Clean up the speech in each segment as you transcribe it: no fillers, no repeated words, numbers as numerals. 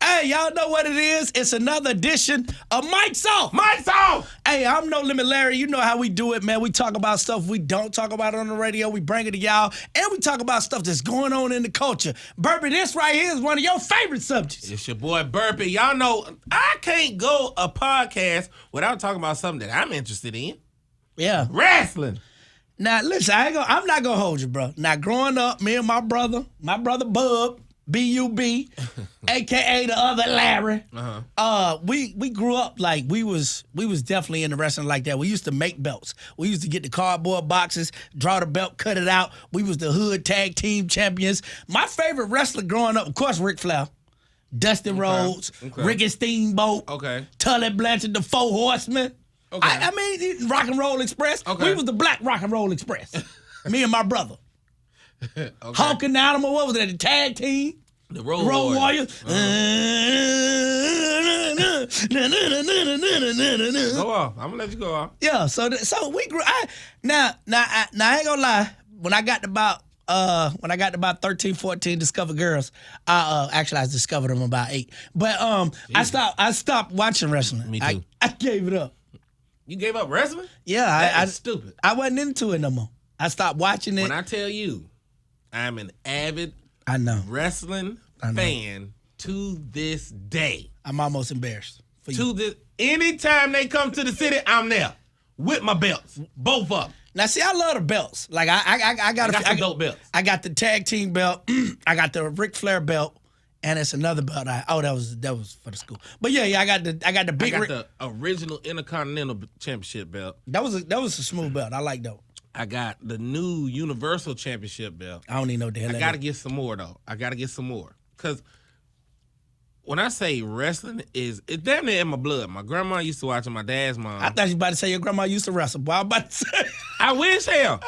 Hey, y'all know what it is? It's another edition of Mike's Off. Mike's Off! Hey, I'm No Limit Larry. You know how we do it, man. We talk about stuff we don't talk about on the radio. We bring it to y'all, and we talk about stuff that's going on in the culture. Burpie, this right here is one of your favorite subjects. It's your boy Burpie. Y'all know I can't go a podcast without talking about something that I'm interested in. Yeah. Wrestling. Now, listen, I'm not going to hold you, bro. Now, growing up, me and my brother Bub, B-U-B, a.k.a. the other Larry, we grew up like we was definitely into wrestling like that. We used to make belts. We used to get the cardboard boxes, draw the belt, cut it out. We was the hood tag team champions. My favorite wrestler growing up, of course, Ric Flair, Dusty Rhodes, Ricky Steamboat, Tully Blanchard, the Four Horsemen. I mean, Rock and Roll Express. We was the Black Rock and Roll Express. Me and my brother. Hawk and Animal, what was that? The tag team? The Road Warriors. Go off. I'm gonna let you go off. Yeah, so we grew. Now I ain't gonna lie. When I got about 13, 14, discovered girls. I discovered them about 8. But I stopped watching wrestling. Me too. I gave it up. You gave up wrestling? Yeah, That's stupid. I wasn't into it no more. I stopped watching it. When I tell you, I'm an avid wrestling fan to this day. I'm almost embarrassed for you. Anytime they come to the city, I'm there with my belts, both of them. Now, see, I love the belts. Like I got some dope belts. I got the tag team belt. I got the Ric Flair belt, and it's another belt. That was for the school. But yeah, I got the big. I got the original Intercontinental Championship belt. That was a smooth belt. I like that. I got the new Universal Championship belt. I don't even know what the hell. I gotta get some more though. Because when I say wrestling, it's damn near in my blood. My grandma used to watch it. My dad's mom. I thought you were about to say your grandma used to wrestle. Boy, I was about to say. I wish, hell.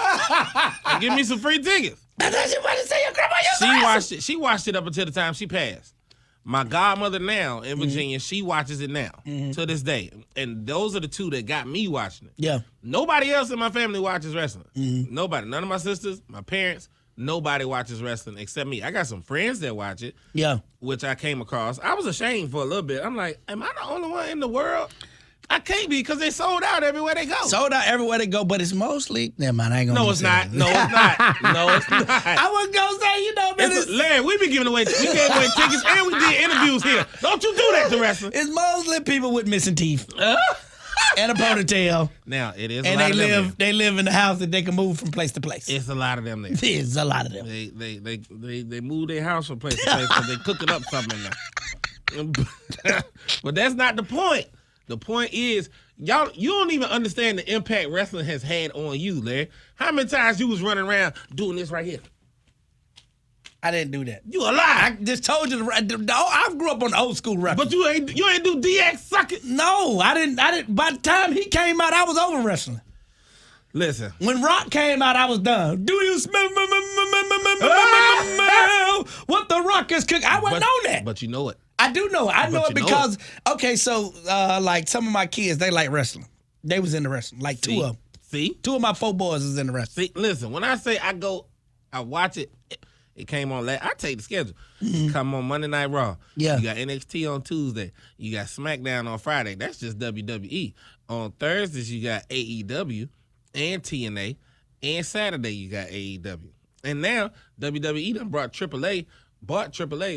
Give me some free tickets. I thought you were about to say your grandma used to wrestle. She watched it up until the time she passed. My godmother now in Virginia, she watches it now to this day. And those are the two that got me watching it. Yeah. Nobody else in my family watches wrestling. Nobody. None of my sisters, my parents, nobody watches wrestling except me. I got some friends that watch it. Yeah. Which I came across. I was ashamed for a little bit. I'm like, am I the only one in the world? I can't be because they sold out everywhere they go. Sold out everywhere they go, but it's mostly. Never mind, I ain't gonna. No, it's not. No, it's not. No, it's not. I wasn't gonna say, man. Larry, we been giving away. We gave away tickets and we did interviews here. Don't you do that to wrestling? It's mostly people with missing teeth and a ponytail. Now it is. And they live in the house that they can move from place to place. It's a lot of them there. There's a lot of them. They move their house from place to place because they cooking up something in there. But that's not the point. The point is, y'all, you don't even understand the impact wrestling has had on you, Larry. How many times you was running around doing this right here? I didn't do that. You a lie. I just told you. I grew up on old school wrestling. But you ain't do DX suck it. No, I didn't. By the time he came out, I was over wrestling. Listen. When Rock came out, I was done. Do you smell what the Rock is cooking? I wasn't on that. But you know it. I do know it. I know it because, so, like, some of my kids, they like wrestling. They was into wrestling. Like, two of them. See? 2 of my 4 boys is into wrestling. See, listen, when I say I watch it, it came on I take the schedule. Come on Monday Night Raw. Yeah. You got NXT on Tuesday. You got SmackDown on Friday. That's just WWE. On Thursdays, you got AEW and TNA. And Saturday, you got AEW. And now, WWE done bought AAA,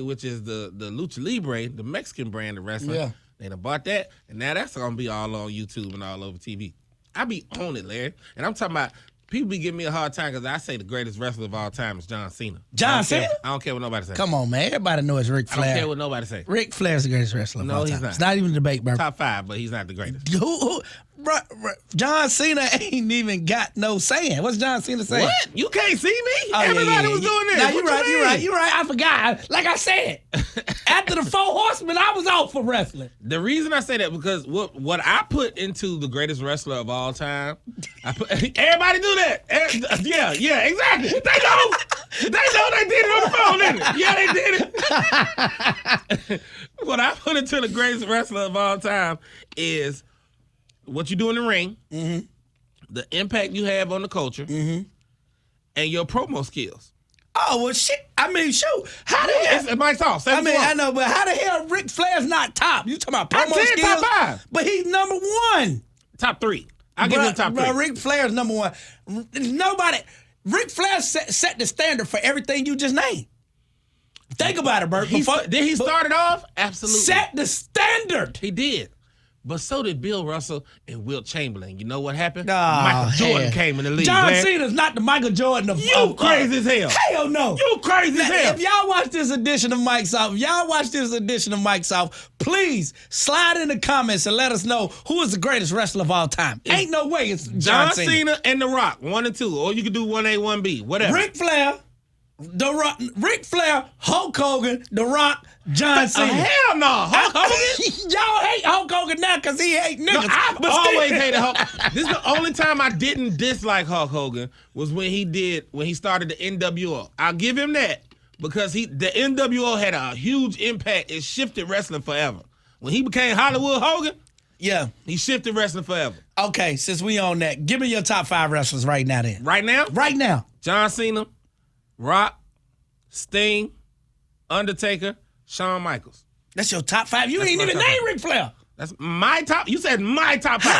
which is the Lucha Libre, the Mexican brand of wrestling. Yeah. They done bought that, and now that's going to be all on YouTube and all over TV. I be on it, Larry. And I'm talking about, people be giving me a hard time because I say the greatest wrestler of all time is John Cena. John Cena? I don't care what nobody says. Come on, man. Everybody knows Ric Flair. I don't care what nobody says. Ric Flair's the greatest wrestler of all time. No, he's not. It's not even a debate, bro. Top 5, but he's not the greatest. John Cena ain't even got no saying. What's John Cena saying? What? You can't see me? Oh, Everybody was doing this. Nah, you're right. I forgot. Like I said, after the 4 Horsemen, I was out for wrestling. The reason I say that because what I put into the greatest wrestler of all time, everybody do that. Yeah, exactly. They know. They did it on the phone, didn't it? Yeah, they did it. What I put into the greatest wrestler of all time is what you do in the ring, the impact you have on the culture, and your promo skills. Oh, well, shit. I mean, shoot. How the hell? It's Mike's off. I mean, I know, but how the hell Ric Flair's not top? You talking about I promo said skills? top 5. But he's number 1. Top 3. I'll give him top 3. Bro, Ric Flair's number 1. Nobody. Ric Flair set the standard for everything you just named. Think about it, Bert. Did he start it off? Absolutely. Set the standard. He did. But so did Bill Russell and Wilt Chamberlain. You know what happened? Oh, Michael Jordan came in the league. John man. Cena's not the Michael Jordan of You crazy as hell. Hell no. You crazy as hell. If y'all watch this edition of Mike's Off, please slide in the comments and let us know who is the greatest wrestler of all time. Ain't no way it's John Cena and The Rock, 1 and 2. Or you could do 1A, 1B, whatever. Ric Flair, Hulk Hogan, The Rock, John Cena. Hell no, Hulk Hogan. Y'all hate Hulk Hogan now because he hate niggas. No, I've always hated Hulk. This is the only time I didn't dislike Hulk Hogan was when he started the NWO. I'll give him that because the NWO had a huge impact. It shifted wrestling forever. When he became Hollywood Hogan, yeah, he shifted wrestling forever. Okay, since we on that, give me your top 5 wrestlers right now then. Right now? Right now. John Cena, Rock, Sting, Undertaker, Shawn Michaels. That's your top 5. You ain't even named Ric Flair. That's my top. You said my top 5.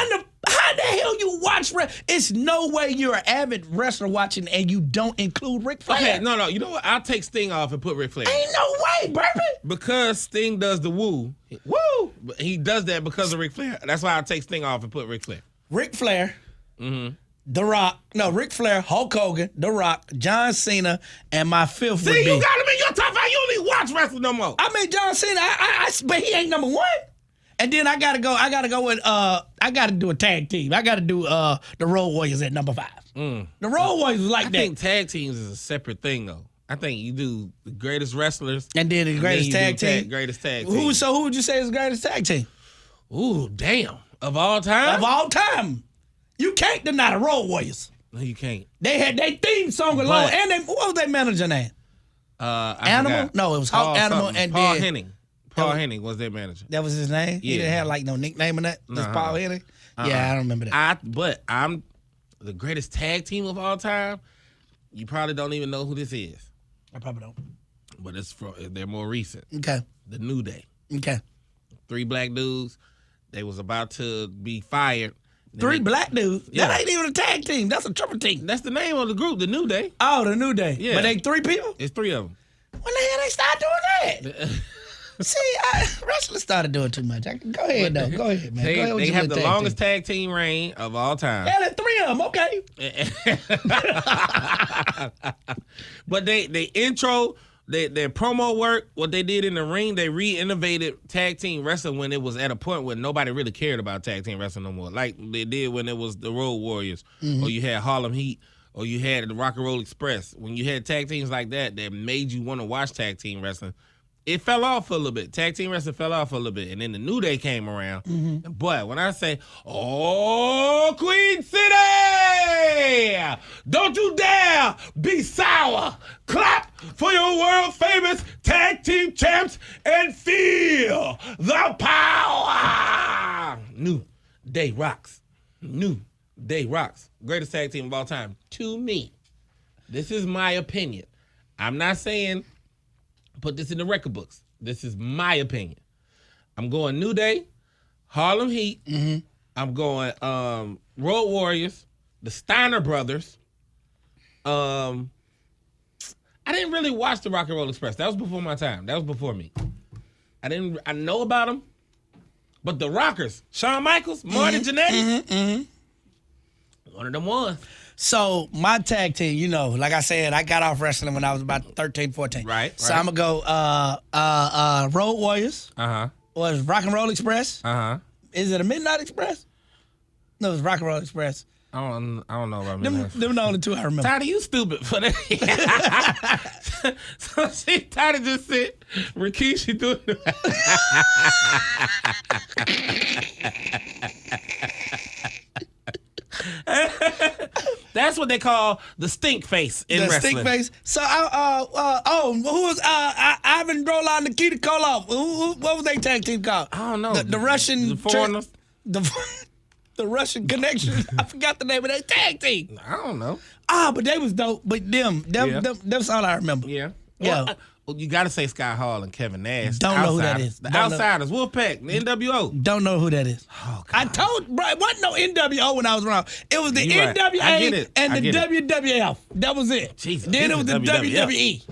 How the hell you watch wrestling? It's no way you're an avid wrestler watching and you don't include Ric Flair. Okay, no. You know what? I'll take Sting off and put Ric Flair. Ain't no way, Burpie. Because Sting does the woo. Woo! But he does that because of Ric Flair. That's why I'll take Sting off and put Ric Flair. Ric Flair. Mm-hmm. The Rock. No, Ric Flair, Hulk Hogan, The Rock, John Cena, and my 5th would be... See, you got him in your top 5. You don't even watch wrestling no more. I mean, John Cena, but he ain't number 1. And then I gotta go with I gotta do a tag team. I gotta do the Road Warriors at number 5. The Road Warriors was like that. I think tag teams is a separate thing though. I think you do the greatest wrestlers and then the greatest tag team. Greatest tag team. Who would you say is the greatest tag team? Ooh, damn. Of all time? Of all time. You can't deny the Road Warriors. No, you can't. They had their theme song alone. And what was their manager name? Animal? Forgot. No, it was Hulk Animal and Paul then Henning. Paul Henning was their manager. That was his name? Yeah. He didn't have like no nickname in that? Just Paul Henning? Yeah, I don't remember that. But I'm the greatest tag team of all time. You probably don't even know who this is. I probably don't. But they're more recent. Okay. The New Day. Okay. 3 black dudes. They was about to be fired. 3 black dudes? Yeah. That ain't even a tag team. That's a triple team. That's the name of the group, The New Day. Oh, The New Day. Yeah. But they 3 people? It's 3 of them. When the hell they start doing that? See, wrestlers started doing too much. Go ahead, though. Go ahead, man. They have the longest tag team reign of all time. Yeah, there's 3 of them. Okay. But their promo work, what they did in the ring, they re-innovated tag team wrestling when it was at a point where nobody really cared about tag team wrestling no more. Like they did when it was the Road Warriors, or you had Harlem Heat, or you had the Rock and Roll Express. When you had tag teams like that made you want to watch tag team wrestling, it fell off for a little bit. Tag team wrestling fell off for a little bit. And then the New Day came around. But when I say, oh, Queen City, don't you dare be sour. Clap for your world famous tag team champs and feel the power. New Day rocks. New Day rocks. Greatest tag team of all time. To me. This is my opinion. I'm not saying put this in the record books. This is my opinion. I'm going New Day, Harlem Heat. I'm going Road Warriors, the Steiner Brothers. I didn't really watch the Rock and Roll Express. That was before my time. That was before me. I know about them, but the Rockers, Shawn Michaels, Marty Jannetty, one of them ones. So my tag team, like I said, I got off wrestling when I was about 13, 14. Right. So I'm going to go Road Warriors. Was Rock and Roll Express. Is it a Midnight Express? No, it's Rock and Roll Express. I don't know about Midnight Express. Them the only 2 I remember. Tiny, you stupid for that. So she Tiny just said, Rikishi doing That's what they call the stink face in wrestling. The stink face. So, who was Ivan Drola and Nikita Koloff? What was their tag team called? I don't know. The Russian. The foreigners? The Russian Connection. I forgot the name of that tag team. I don't know. But they was dope. But that's all I remember. Yeah. Yeah. Well, you got to say Scott Hall and Kevin Nash. Don't know who that is. The Outsiders, Wolfpack, the NWO. Don't know who that is. Oh, God. I told, bro, it wasn't no NWO when I was wrong. It was the You're right. NWA and the WWF. That was it. Jesus, then it was the WWE.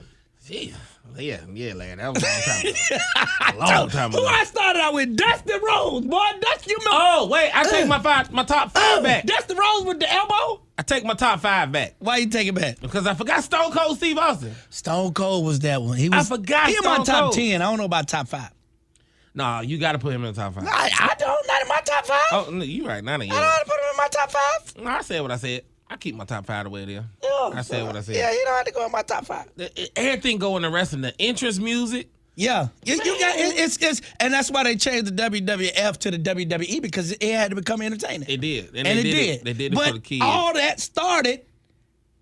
Jeez. Yeah, lad. That was a long time ago. Long time ago. Who I started out with? Dusty Rhodes, boy. Dusty, you remember? Oh, wait. I take my top 5 back. Dusty Rhodes with the elbow? I take my top 5 back. Why you take it back? Because I forgot Stone Cold Steve Austin. Stone Cold was that one. I forgot He in Stone my top Cold. 10. I don't know about top 5. No, you got to put him in the top 5. I don't. Not in my top 5. Oh, no, you right. Not in I don't have to put him in my top 5. No, I said what I said. I keep my top 5 the way it is. Yeah, I said what I said. Yeah, he don't have to go in my top 5. Everything go in the wrestling. The entrance music. Yeah, you got it's and that's why they changed the WWF to the WWE because it had to become entertaining. It did, and it did. They did it but for the kids. all that started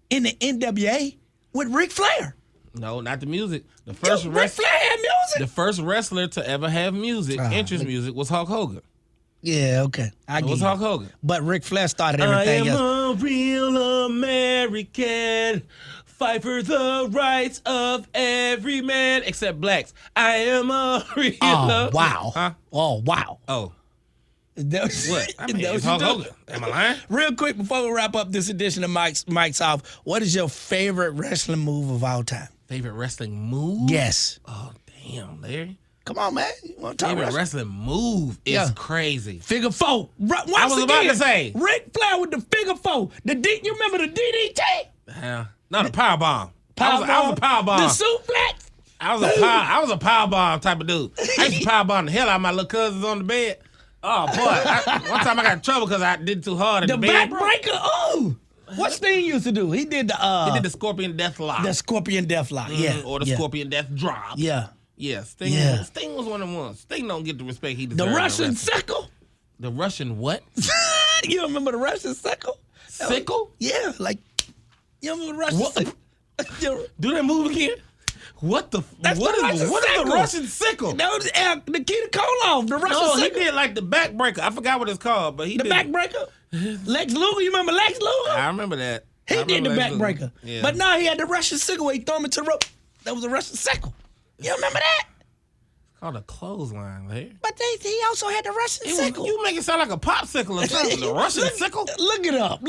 in the NWA with Ric Flair. No, not the music. The first Ric Flair had music. The first wrestler to ever have music, entrance music, was Hulk Hogan. Yeah, okay. It was Hulk Hogan. But Ric Flair started everything else. I am a real American. Fight for the rights of every man except blacks. I am a real. Oh, wow. Huh? Oh, wow. Oh. What? I mean, it's Hulk Hogan. Am I lying? Real quick, before we wrap up this edition of Mike's Off, what is your favorite wrestling move of all time? Favorite wrestling move? Yes. Oh, damn, Larry. Come on, man. You want to talk Favorite wrestling move is crazy. Figure 4. I was about to say. Ric Flair with the figure 4. You remember the DDT? Yeah. No, the power bomb. I was a power bomb. The suplex? I was a power bomb type of dude. I used to power bomb the hell out of my little cousins on the bed. Oh boy! One time I got in trouble because I did it too hard in the bed. The backbreaker. Oh, what Sting used to do? He did the Scorpion Death Lock. The Scorpion Death Lock. Yeah. Or the Scorpion Death Drop. Yeah. Yeah. Sting was one of the ones. Sting don't get the respect he deserves. The Russian sickle. The Russian what? You remember the Russian sickle? Sickle? Yeah, like you remember the Russian sickle? Do that move again? What is the Russian sickle? That was Nikita Koloff, the Russian sickle. He did like the backbreaker. I forgot what it's called, but he did. The backbreaker? Lex Luger, you remember Lex Luger? I remember that. He did the backbreaker. Yeah. But now he had the Russian sickle where he threw him into the rope. That was a Russian sickle. You remember that? It's called a clothesline, man. But he also had the Russian sickle. You make it sound like a popsicle or something. The Russian sickle? Look it up.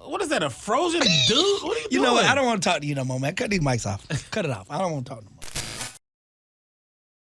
What is that, a frozen dude? What are you doing? You know what? I don't want to talk to you no more, man. Cut these mics off. Cut it off. I don't want to talk no more.